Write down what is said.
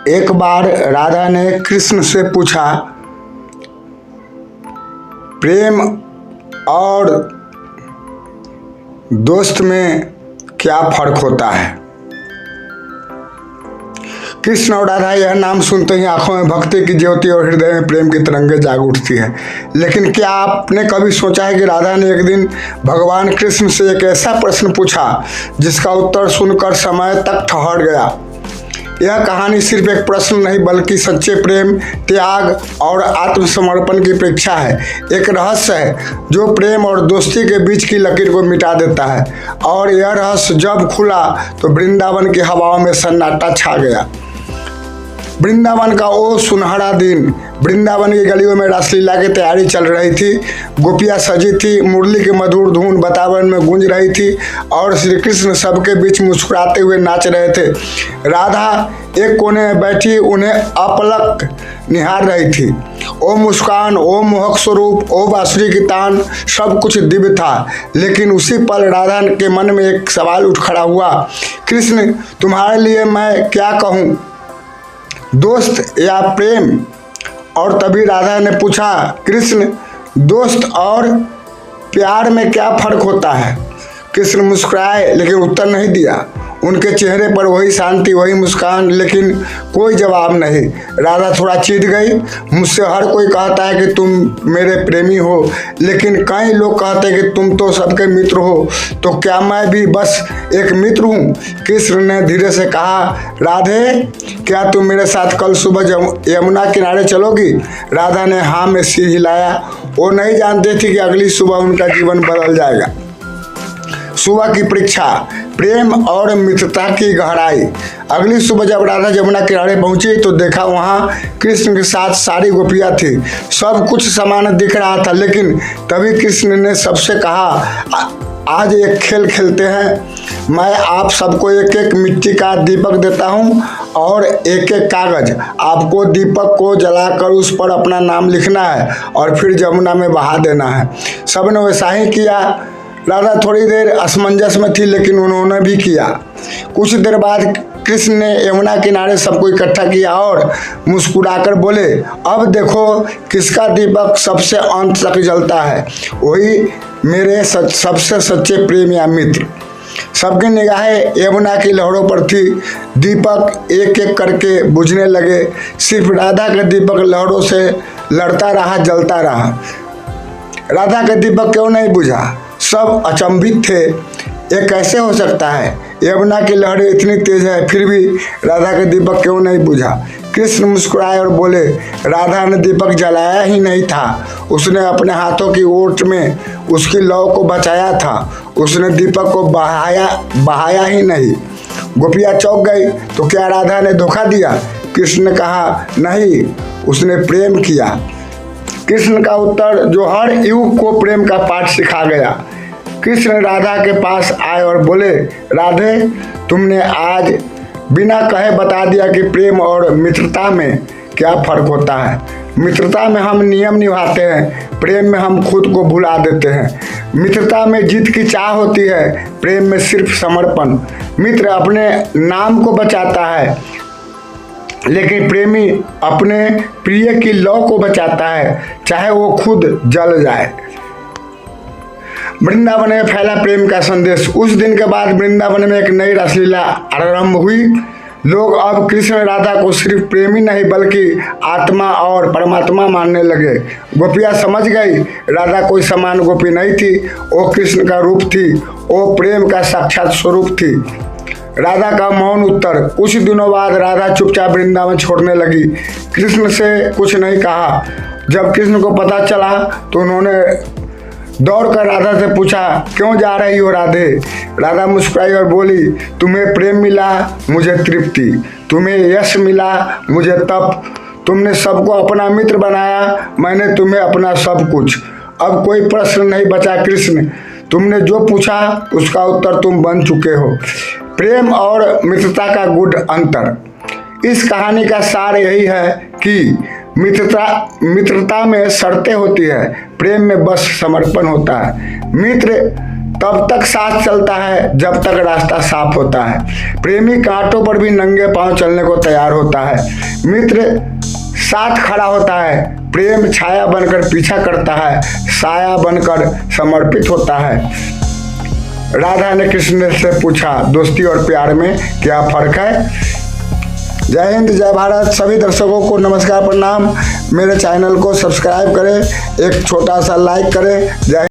एक बार राधा ने कृष्ण से पूछा, प्रेम और दोस्त में क्या फर्क होता है? कृष्ण और राधा यह नाम सुनते ही आंखों में भक्ति की ज्योति और हृदय में प्रेम की तरंगे जाग उठती है। लेकिन क्या आपने कभी सोचा है कि राधा ने एक दिन भगवान कृष्ण से एक ऐसा प्रश्न पूछा जिसका उत्तर सुनकर समय तक ठहर गया। यह कहानी सिर्फ एक प्रश्न नहीं बल्कि सच्चे प्रेम, त्याग और आत्मसमर्पण की परीक्षा है। एक रहस्य है जो प्रेम और दोस्ती के बीच की लकीर को मिटा देता है। और यह रहस्य जब खुला तो वृंदावन की हवाओं में सन्नाटा छा गया। वृंदावन का वो सुनहरा दिन, वृंदावन की गलियों में रासलीला की तैयारी चल रही थी। गोपियाँ सजी थी, मुरली की मधुर धुन वातावरण में गूंज रही थी और श्री कृष्ण सबके बीच मुस्कुराते हुए नाच रहे थे। राधा एक कोने में बैठी उन्हें अपलक निहार रही थी। ओ मुस्कान, ओ मोहक स्वरूप, ओ बांसुरी की तान, सब कुछ दिव्य था। लेकिन उसी पल राधा के मन में एक सवाल उठ खड़ा हुआ, कृष्ण तुम्हारे लिए मैं क्या कहूँ, दोस्त या प्रेम? और तभी राधा ने पूछा, कृष्ण दोस्त और प्यार में क्या फर्क होता है? कृष्ण मुस्कुराए लेकिन उत्तर नहीं दिया। उनके चेहरे पर वही शांति, वही मुस्कान, लेकिन कोई जवाब नहीं। राधा थोड़ा चिढ़ गई। मुझसे हर कोई कहता है कि तुम मेरे प्रेमी हो, लेकिन कई लोग कहते हैं कि तुम तो सबके मित्र हो, तो क्या मैं भी बस एक मित्र हूँ? कृष्ण ने धीरे से कहा, राधे क्या तुम मेरे साथ कल सुबह यमुना किनारे चलोगी? राधा ने हाँ में सिर हिलाया। वो नहीं जानती थी कि अगली सुबह उनका जीवन बदल जाएगा। सुबह की परीक्षा, प्रेम और मित्रता की गहराई। अगली सुबह जब राधा यमुना किनारे पहुंची तो देखा वहां कृष्ण के साथ सारी गोपियां थी। सब कुछ समान दिख रहा था, लेकिन तभी कृष्ण ने सबसे कहा, आज एक खेल खेलते हैं। मैं आप सबको एक एक मिट्टी का दीपक देता हूं और एक एक कागज। आपको दीपक को जलाकर उस पर अपना नाम लिखना है और फिर यमुना में बहा देना है। सबने वैसा ही किया। राधा थोड़ी देर असमंजस में थी, लेकिन उन्होंने भी किया। कुछ देर बाद कृष्ण ने यमुना किनारे सबको इकट्ठा किया और मुस्कुराकर बोले, अब देखो किसका दीपक सबसे अंत तक जलता है, वही मेरे सबसे सच्चे प्रेम या मित्र। सबकी निगाहें यमुना की लहरों पर थी। दीपक एक एक करके बुझने लगे। सिर्फ राधा का दीपक लहरों से लड़ता रहा, जलता रहा। राधा का दीपक क्यों नहीं बुझा? सब अचंभित थे। ये कैसे हो सकता है? यमुना की लहरें इतनी तेज है, फिर भी राधा का दीपक क्यों नहीं बुझा? कृष्ण मुस्कुराए और बोले, राधा ने दीपक जलाया ही नहीं था, उसने अपने हाथों की ओट में उसकी लौ को बचाया था। उसने दीपक को बहाया ही नहीं। गोपियाँ चौंक गई। तो क्या राधा ने धोखा दिया? कृष्ण ने कहा, नहीं, उसने प्रेम किया। कृष्ण का उत्तर जो हर युग को प्रेम का पाठ सिखा गया। कृष्ण राधा के पास आए और बोले, राधे तुमने आज बिना कहे बता दिया कि प्रेम और मित्रता में क्या फर्क होता है। मित्रता में हम नियम निभाते हैं, प्रेम में हम खुद को भुला देते हैं। मित्रता में जीत की चाह होती है, प्रेम में सिर्फ समर्पण। मित्र अपने नाम को बचाता है, लेकिन प्रेमी अपने प्रिय की लौ को बचाता है, चाहे वो खुद जल जाए। वृंदावन में फैला प्रेम का संदेश। उस दिन के बाद वृंदावन में एक नई रासलीला आरंभ हुई। लोग अब कृष्ण राधा को सिर्फ प्रेमी नहीं बल्कि आत्मा और परमात्मा मानने लगे। गोपियाँ समझ गई राधा कोई समान गोपी नहीं थी, वो कृष्ण का रूप थी, वो प्रेम का साक्षात स्वरूप थी। राधा का मौन उत्तर। कुछ दिनों बाद राधा चुपचाप वृंदावन छोड़ने लगी। कृष्ण से कुछ नहीं कहा। जब कृष्ण को पता चला तो उन्होंने दौड़कर राधा से पूछा, क्यों जा रही हो राधे? राधा मुस्कुराई और बोली, तुम्हें प्रेम मिला, मुझे तृप्ति। तुम्हें यश मिला, मुझे तप। तुमने सबको अपना मित्र बनाया, मैंने तुम्हें अपना सब कुछ। अब कोई प्रश्न नहीं बचा कृष्ण। तुमने जो पूछा उसका उत्तर तुम बन चुके हो। प्रेम और मित्रता का गूढ़ अंतर। इस कहानी का सार यही है कि मित्रता में शर्तें होती है, प्रेम में बस समर्पण होता है। मित्र तब तक साथ चलता है जब तक रास्ता साफ होता है। प्रेमी कांटों पर भी नंगे पांव चलने को तैयार होता है। मित्र साथ खड़ा होता है। प्रेम छाया बनकर पीछा करता है, साया बनकर समर्पित होता है। राधा ने कृष्ण से पूछा, दोस्ती और प्यार में क्या फर्क है? जय हिंद, जय भारत। सभी दर्शकों को नमस्कार, प्रणाम। मेरे चैनल को सब्सक्राइब करें, एक छोटा सा लाइक करें। जय